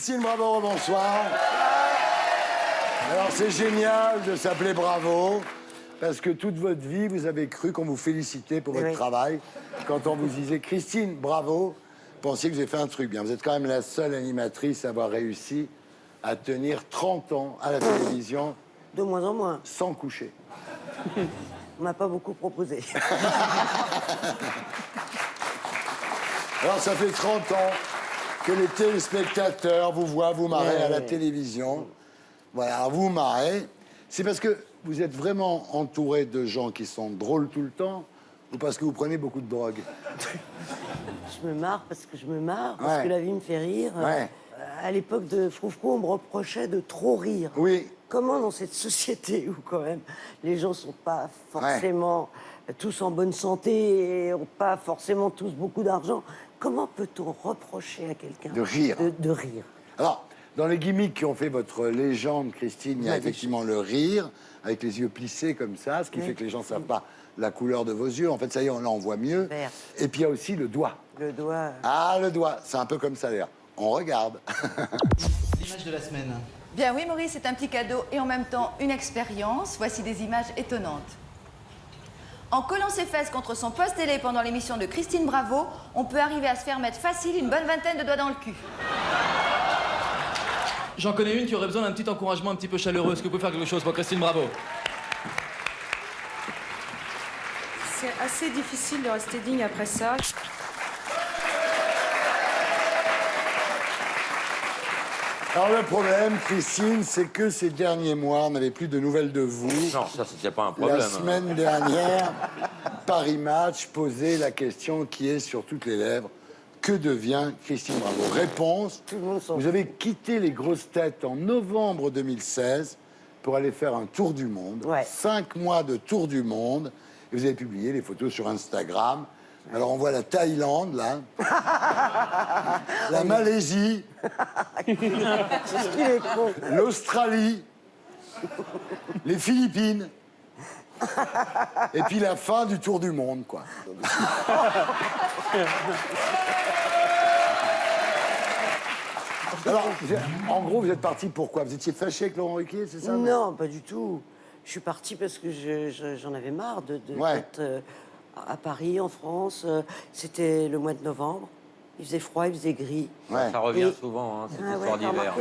Christine Bravo, bonsoir. Alors c'est génial de s'appeler Bravo, parce que toute votre vie, vous avez cru qu'on vous félicitait pour votre travail. Quand on vous disait Christine Bravo, vous pensiez que vous avez fait un truc bien. Vous êtes quand même la seule animatrice à avoir réussi à tenir 30 ans à la télévision. De moins en moins. Sans coucher. On m'a pas beaucoup proposé. Alors ça fait 30 ans que les téléspectateurs vous voient vous marrer à la télévision. Voilà, vous marrez. C'est parce que vous êtes vraiment entouré de gens qui sont drôles tout le temps ou parce que vous prenez beaucoup de drogue? Je me marre parce que je me marre, parce que la vie me fait rire. À l'époque de Froufrou, on me reprochait de trop rire. Oui. Comment dans cette société où quand même les gens sont pas forcément tous en bonne santé et ont pas forcément tous beaucoup d'argent, comment peut-on reprocher à quelqu'un de rire? De rire. Alors, dans les gimmicks qui ont fait votre légende, Christine, il y a effectivement le rire, avec les yeux plissés comme ça, ce qui fait que les gens ne savent pas la couleur de vos yeux. En fait, ça y est, là, on voit mieux. Vert. Et puis, il y a aussi le doigt. Le doigt... Ah, le doigt, c'est un peu comme ça, d'ailleurs. On regarde. L'image de la semaine. Bien oui, Maurice, c'est un petit cadeau et en même temps une expérience. Voici des images étonnantes. En collant ses fesses contre son poste télé pendant l'émission de Christine Bravo, on peut arriver à se faire mettre facile une bonne vingtaine de doigts dans le cul. J'en connais une qui aurait besoin d'un petit encouragement un petit peu chaleureux. Est-ce que vous pouvez faire quelque chose pour Christine Bravo? C'est assez difficile de rester digne après ça. Alors le problème, Christine, c'est que ces derniers mois, on n'avait plus de nouvelles de vous. Non, ça, c'était pas un problème. La semaine dernière, Paris Match posait la question qui est sur toutes les lèvres. Que devient Christine Bravo? Réponse, vous avez quitté les grosses têtes en novembre 2016 pour aller faire un tour du monde. 5 mois de tour du monde. Et vous avez publié les photos sur Instagram. Alors on voit la Thaïlande, là. La Malaisie. L'Australie. Les Philippines. Et puis la fin du tour du monde, quoi. Alors, en gros, vous êtes parti pourquoi? Vous étiez fâché avec Laurent Ruquier, c'est ça? Non, pas du tout. Je suis partie parce que j'en avais marre d'être à Paris, en France. C'était le mois de novembre. Il faisait froid, il faisait gris. Ça revient souvent, hein, cette histoire d'hiver.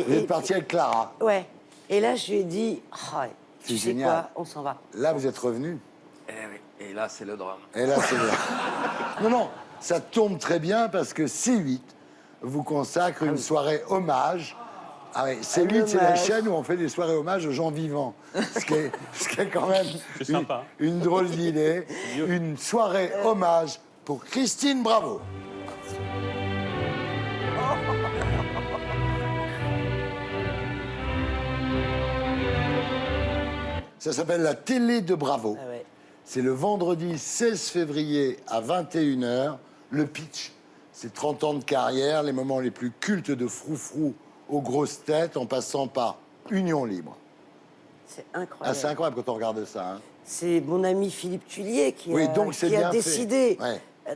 Vous êtes parti avec Clara. Ouais. Et là, je lui ai dit, c'est génial. Quoi, on s'en va. Là, vous êtes revenu. Eh oui. Et là, c'est le drame. Et là, c'est le drame. Non, ça tombe très bien parce que C8 vous consacre une soirée hommage. Ah oui, C8, c'est la chaîne où on fait des soirées hommages aux gens vivants. Ce qui est quand même une drôle d'idée. Une soirée hommage pour Christine Bravo. Ça s'appelle la télé de Bravo. C'est le vendredi 16 février à 21h. Le pitch, c'est 30 ans de carrière, les moments les plus cultes de Froufrou aux grosses têtes, en passant par Union Libre. C'est incroyable. Ah, c'est incroyable quand on regarde ça. Hein. C'est mon ami Philippe Tullier qui a décidé.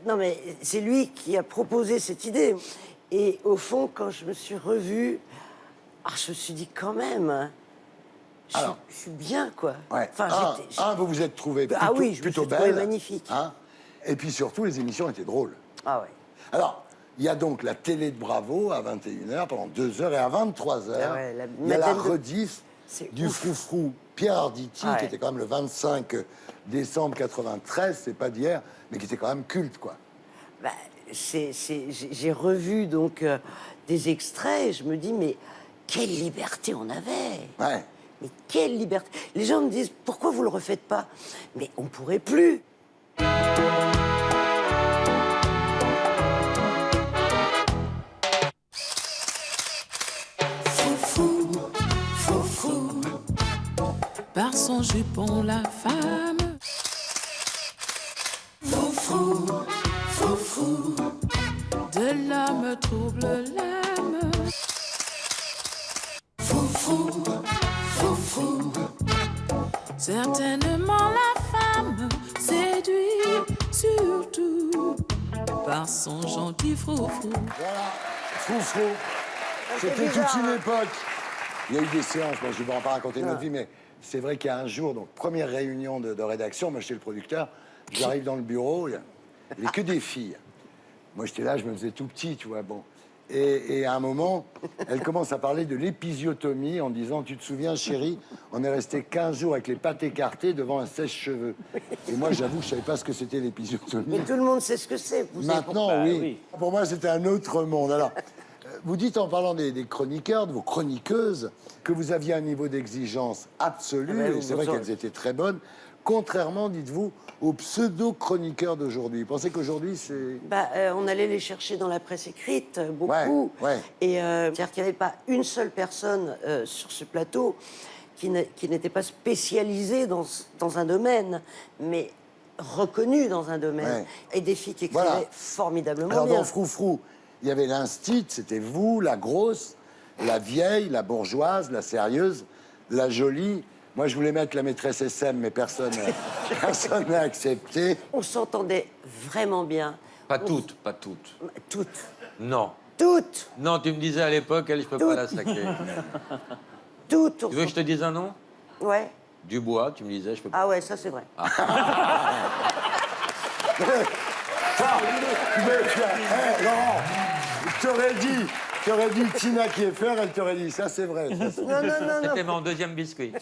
Non, mais c'est lui qui a proposé cette idée. Et au fond, quand je me suis revue, je me suis dit quand même... Je suis bien, quoi. Enfin, vous vous êtes trouvé plutôt, je me suis plutôt trouvé belle. Magnifique. Hein, et puis surtout, les émissions étaient drôles. Ah ouais. Alors, il y a donc la télé de Bravo à 21h, pendant 2 heures, et à 23h, il y a la rediff du Froufrou Pierre Arditi, qui était quand même le 25 décembre 93, c'est pas d'hier, mais qui était quand même culte, quoi. J'ai revu donc des extraits et je me dis, mais quelle liberté on avait. Mais quelle liberté. Les gens me disent, pourquoi vous le refaites pas? Mais on pourrait plus. Foufou, foufou, par son jupon la femme. Foufou, foufou, de l'homme trouble l'âme. Foufou, foufou, certainement la femme séduit surtout par son gentil froufrou. Voilà, Froufrou, C'était bizarre, toute une hein. époque. Il y a eu des séances, moi je ne vais pas raconter notre vie, mais c'est vrai qu'il y a un jour, donc première réunion de rédaction, moi j'étais le producteur, j'arrive dans le bureau, il n'y avait que des filles. Moi j'étais là, je me faisais tout petit, tu vois, bon. Et à un moment, elle commence à parler de l'épisiotomie en disant, tu te souviens chérie, on est resté 15 jours avec les pattes écartées devant un sèche-cheveux. Et moi j'avoue que je ne savais pas ce que c'était l'épisiotomie. Mais tout le monde sait ce que c'est. Vous savez Maintenant, pourquoi. oui. Pour moi, c'était un autre monde. Alors, vous dites en parlant des chroniqueurs, de vos chroniqueuses, que vous aviez un niveau d'exigence absolu, Ah ben, et c'est vrai qu'elles étaient très bonnes, contrairement, dites-vous, aux pseudo-chroniqueurs d'aujourd'hui. Vous pensez qu'aujourd'hui, c'est... On allait les chercher dans la presse écrite, beaucoup. Ouais. Et c'est-à-dire qu'il n'y avait pas une seule personne sur ce plateau qui n'était pas spécialisée dans un domaine, mais reconnue dans un domaine. Ouais. Et des filles qui écrivaient Voilà. formidablement Alors, bien. dans Froufrou, il y avait l'instit, c'était vous, la grosse, la vieille, la bourgeoise, la sérieuse, la jolie. Moi, je voulais mettre la maîtresse SM, mais personne n'a accepté. On s'entendait vraiment bien. Pas toutes, pas toutes. Toutes. Non. Toutes. Non, tu me disais à l'époque, elle, je peux pas la saquer. Toutes. Tu veux que je te dise un nom? Ouais. Dubois, tu me disais, je peux pas. Ah ouais, ça c'est vrai. Laurent, t'aurais dit Tina Kieffer, elle t'aurait dit ça, c'est vrai. Ça, c'est- Non, non, non, non. C'était mon deuxième biscuit.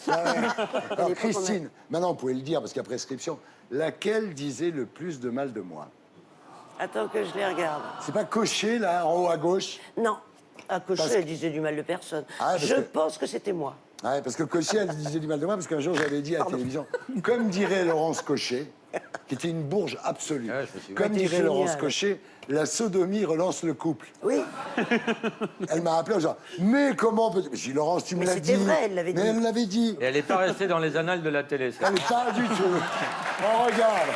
Alors, Christine, maintenant, vous pouvez le dire parce qu'il y a prescription. Laquelle disait le plus de mal de moi? Attends que je les regarde. C'est pas Cochet, là, en haut à gauche? Non. À Cochet, Parce que- elle disait du mal de personne. Ah, parce Je que- pense que c'était moi. Ouais, parce que Cochet, elle disait du mal de moi, parce qu'un jour, j'avais dit à la télévision, comme dirait Laurence Cochet, qui était une bourge absolue, Ouais, je me souviens. comme Elle était dirait Laurence géniale. Cochet, la sodomie relance le couple. Oui. Elle m'a appelé en disant, mais comment peut... J'ai dit, Laurence, tu me Mais l'as c'était dit. vrai, elle l'avait Mais dit. elle l'avait dit. Et elle n'est pas restée dans les annales de la télé. ça. Elle n'est pas du tout. On regarde.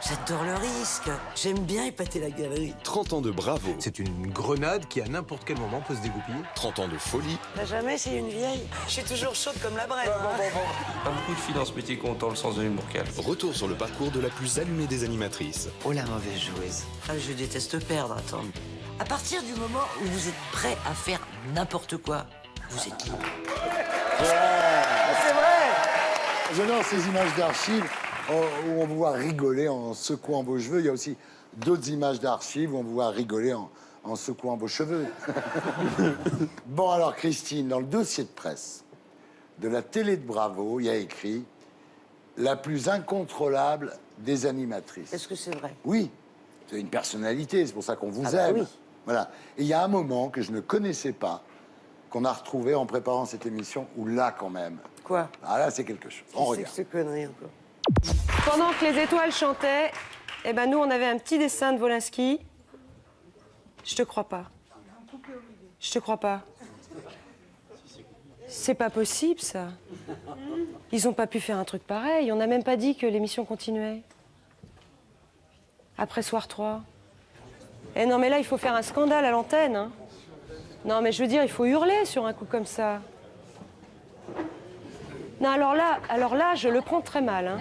J'adore le risque. J'aime bien épater la galerie. 30 ans de bravo, C'est une grenade qui, à n'importe quel moment, peut se dégoupiller. 30 ans de folie, T'as jamais essayé une vieille? Je suis toujours chaude comme la braise. Pas beaucoup de filles dans ce métier qui ont autant le sens de l'humour qu'elle. retour sur le parcours de la plus allumée des animatrices. Oh la mauvaise joueuse. Ah, je déteste perdre, attends. À partir du moment où vous êtes prêt à faire n'importe quoi, vous êtes libre. C'est vrai. J'adore ces images d'archives où on vous voit rigoler en secouant vos cheveux. Il y a aussi d'autres images d'archives où on vous voit rigoler en secouant vos cheveux. Bon, alors, Christine, dans le dossier de presse de la télé de Bravo, il y a écrit « La plus incontrôlable des animatrices Est-ce que c'est vrai ». Oui, c'est une personnalité, c'est pour ça qu'on vous Ah bah aime. oui. Voilà. Et il y a un moment que je ne connaissais pas, qu'on a retrouvé en préparant cette émission, où là, quand même... Quoi? Ah là, c'est quelque chose. On C'est regarde. que ces conneries encore. Pendant que les étoiles chantaient, eh ben nous, on avait un petit dessin de Wolinski. Je te crois pas. Je te crois pas. C'est pas possible, ça. Ils ont pas pu faire un truc pareil. On n'a même pas dit que l'émission continuait. Après Soir 3. Eh non, mais là, il faut faire un scandale à l'antenne, hein. Non, mais je veux dire, il faut hurler sur un coup comme ça. Non, alors là, je le prends très mal, hein.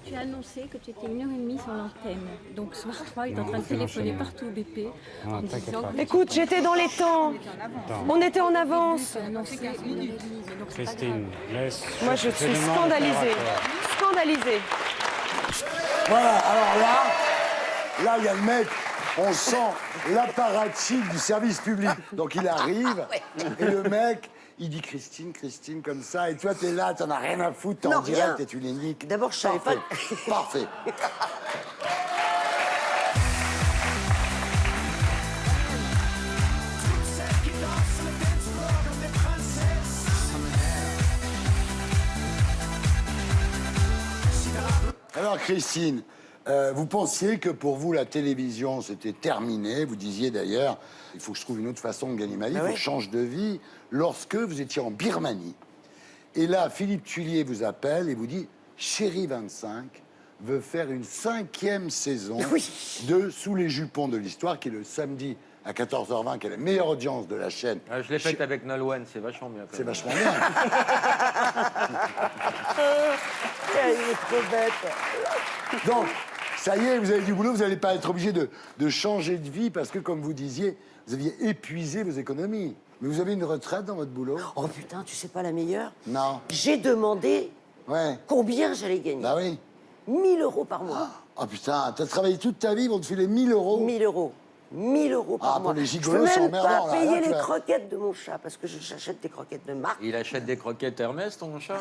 Tu as annoncé que tu étais 1h30 sur l'antenne. Donc Soir 3 est en train de téléphoner partout au BP en disant que Écoute, j'étais dans les temps. On était en avance. tu as annoncé 1h30. Mais donc c'est pas grave. laisse. Moi, je suis scandalisée. Scandalisée. Voilà, alors là, il y a le mec, on sent l'apparatchik du service public. Donc il arrive, et le mec, il dit Christine, Christine, comme ça, et toi, t'es là, t'en as rien à foutre, t'es Non, en direct, rien. t'es une unique. D'abord, je savais pas. Parfait. Alors, Christine, vous pensiez que pour vous, la télévision, c'était terminé. Vous disiez d'ailleurs, il faut que je trouve une autre façon de gagner ma vie, il faut que je change de vie. Lorsque vous étiez en Birmanie. Et là, Philippe Tullier vous appelle et vous dit, Chérie 25 veut faire une 5e saison de Sous les jupons de l'histoire, qui est le samedi à 14h20, qui est la meilleure audience de la chaîne. Ah, je l'ai faite avec Nolwenn, c'est vachement bien. C'est vachement bien. Il est trop bête. Donc, ça y est, vous avez du boulot, vous n'allez pas être obligé de changer de vie parce que, comme vous disiez, vous vous aviez épuisé vos économies. Mais vous avez une retraite dans votre boulot? Oh putain, tu sais pas la meilleure? Non. J'ai demandé Ouais. combien j'allais gagner. Bah oui. 1 000 € par mois. Oh putain, t'as travaillé toute ta vie, ils vont te filer 1 000 €. 1 000 €. 1 000 € par Ah, mois. pour les Je gigolos, peux c'est même emmerdant, pas là. payer Là, tu les vas- croquettes de mon chat parce que j'achète des croquettes de marque. Il achète des croquettes Hermès, ton chat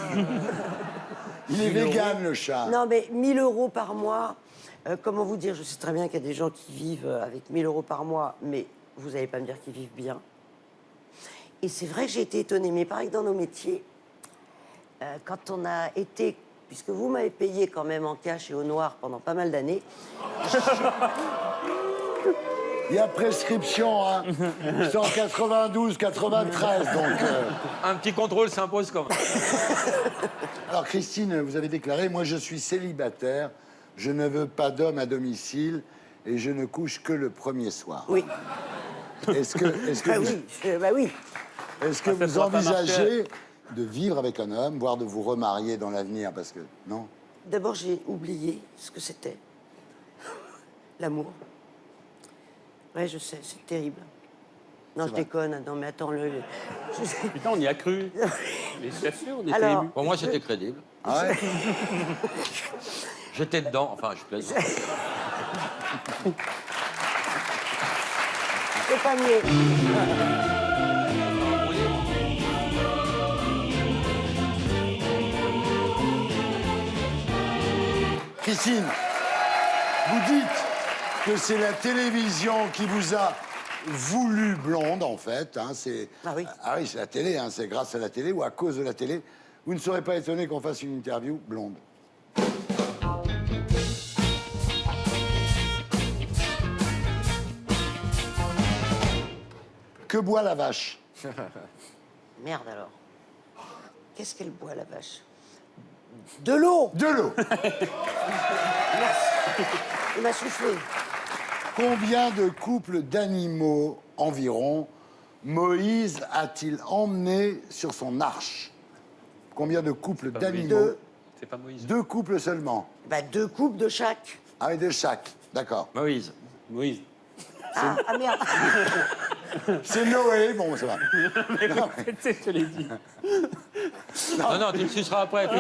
Il est vegan, le chat. Non, mais 1 000 € par mois, comment vous dire? Je sais très bien qu'il y a des gens qui vivent avec 1 000 € par mois, mais vous n'allez pas me dire qu'ils vivent bien. Et c'est vrai que j'ai été étonnée, mais pareil que dans nos métiers, quand on a été, puisque vous m'avez payé quand même en cash et au noir pendant pas mal d'années, Il y a prescription, hein. C'est en 92, 93, donc... Un petit contrôle s'impose quand même. Alors, Christine, vous avez déclaré, moi, je suis célibataire, je ne veux pas d'homme à domicile et je ne couche que le premier soir. oui. Est-ce que Bah vous, oui, bah oui. est-ce que Ah, ça vous pourra pas envisagez de vivre avec un homme, voire de vous remarier dans l'avenir? Parce que, non? D'abord, j'ai oublié ce que c'était. L'amour. Ouais, je sais, c'est terrible. Non, je vrai. déconne. Non, mais attends, Putain, on y a cru. Mais bien sûr, on était Alors, émus. Pour moi, c'était crédible. Ah ouais? J'étais dedans, enfin, je plaisante. c'est pas mieux. Christine, vous dites que c'est la télévision qui vous a voulu blonde, en fait. Hein, Ah oui. c'est la télé, hein, c'est grâce à la télé ou à cause de la télé. Vous ne serez pas étonné qu'on fasse une interview blonde. Que boit la vache? Merde alors. Qu'est-ce qu'elle boit, la vache? De l'eau. De l'eau. Il m'a soufflé. Combien de couples d'animaux environ Moïse a-t-il emmené sur son arche? Combien de couples d'animaux? Deux. C'est pas Moïse. 2 couples seulement. Bah, 2 coupes de chaque. Ah, mais de chaque. D'accord. Moïse. Moïse. Ah, merde. C'est Noé. Bon, ça va. Je te l'ai dit. Non, non, tu le suceras après. Puis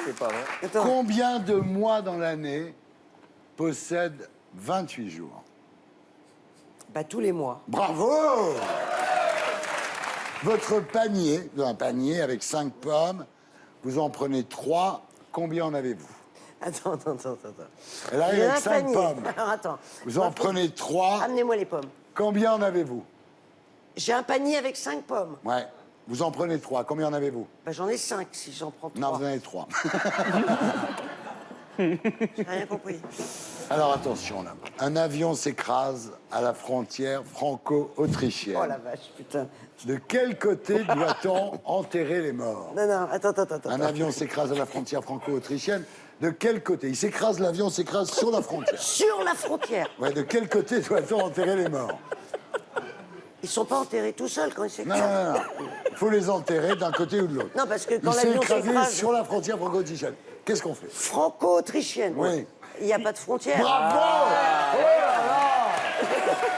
C'est pas vrai. Attends. Combien de mois dans l'année possède 28 jours? Bah, tous les mois. Bravo! Votre panier, vous avez un panier avec 5 pommes, vous en prenez 3, combien en avez-vous? Attends. Elle arrive J'ai avec un 5 panier. pommes. Alors, attends. Vous en prenez 3, Amenez-moi les pommes. combien en avez-vous? J'ai un panier avec 5 pommes. Ouais. Vous en prenez 3, combien en avez-vous? Bah, j'en ai 5 si j'en prends 3. Non, vous en avez 3. J'ai rien compris. Alors attention là. Un avion s'écrase à la frontière franco-autrichienne. Oh la vache, putain. De quel côté doit-on enterrer les morts? Non, attends. Un avion s'écrase à la frontière franco-autrichienne. De quel côté? Il s'écrase, l'avion s'écrase sur la frontière. Sur la frontière. Ouais, de quel côté doit-on enterrer les morts? Ils sont pas enterrés tout seuls quand ils Non, s'écrasent. non. Il faut les enterrer d'un côté ou de l'autre. Non, parce que quand Il s'est l'avion écrasé s'écrase... sur la frontière franco-autrichienne. Qu'est-ce qu'on fait? Franco-autrichienne. Oui. Il n'y a pas de frontière. Bravo! Oh là là!